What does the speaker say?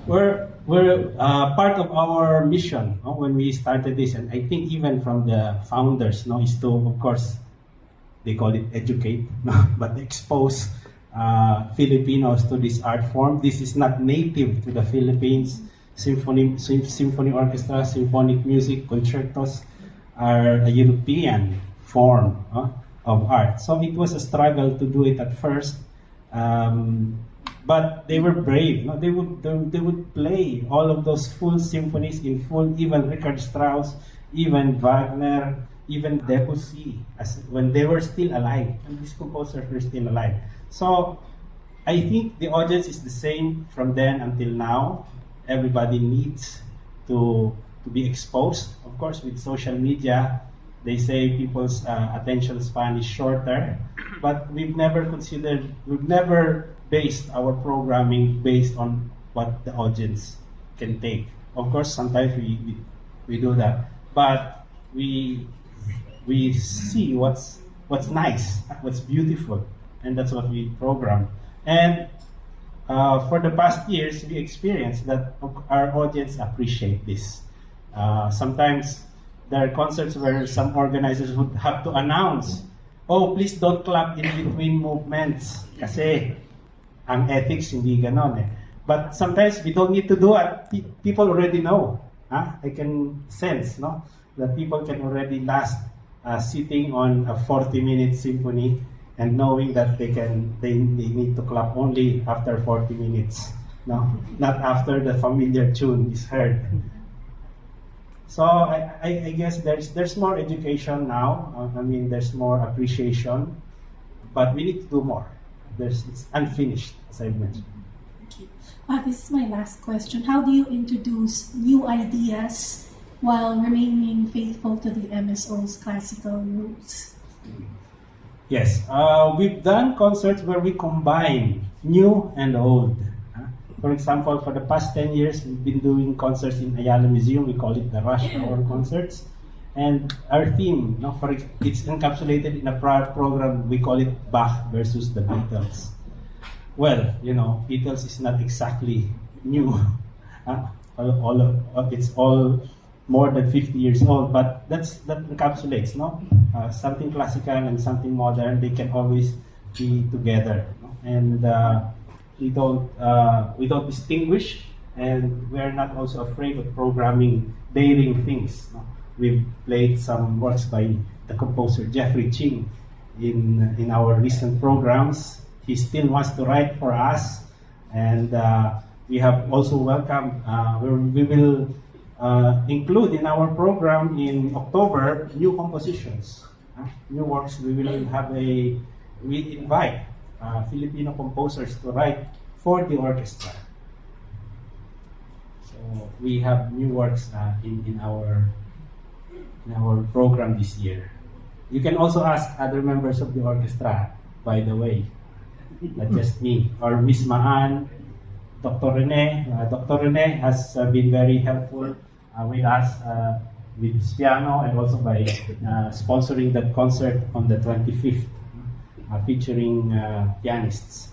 We're part of our mission when we started this, and I think even from the founders, is to, of course, they call it educate, but expose Filipinos to this art form. This is not native to the Philippines. Symphony orchestra, symphonic music, concertos are a European form of art. So it was a struggle to do it at first. But they were brave. They would play all of those full symphonies in full, even Richard Strauss, even Wagner, even Debussy, when they were still alive, and these composers were still alive. So I think the audience is the same from then until now. Everybody needs to be exposed. Of course, with social media, they say people's attention span is shorter, but we've never based our programming based on what the audience can take. Of course, sometimes we do that, but we see what's nice, what's beautiful, and that's what we program. And for the past years, we experienced that our audience appreciate this. Sometimes there are concerts where some organizers would have to announce, "Oh, please don't clap in between movements," kasi ang ethics hindi ganon eh. But sometimes we don't need to do it. People already know. I can sense, that people can already last sitting on a 40-minute symphony and knowing that they need to clap only after 40 minutes, not after the familiar tune is heard. So I guess there's more education now. There's more appreciation, but we need to do more. It's unfinished, as I mentioned. Okay. This is my last question. How do you introduce new ideas while remaining faithful to the MSO's classical roots? Yes, we've done concerts where we combine new and old. For example, for the past 10 years, we've been doing concerts in Ayala Museum. We call it the Rush Hour concerts. And our theme, it's encapsulated in a prior program. We call it Bach versus the Beatles. Well, Beatles is not exactly new. It's all more than 50 years old, but that encapsulates, something classical and something modern. They can always be together, and we don't distinguish, and we are not also afraid of programming daring things. We've played some works by the composer Jeffrey Ching in our recent programs. He still wants to write for us, and we have also welcomed. We will include in our program in October new compositions, new works. We invite Filipino composers to write for the orchestra. So we have new works in our program this year. You can also ask other members of the orchestra, by the way, not just me, or Miss Maan, Dr. Rene. Dr. Rene has been very helpful with us with his piano, and also by sponsoring that concert on the 25th, featuring pianists.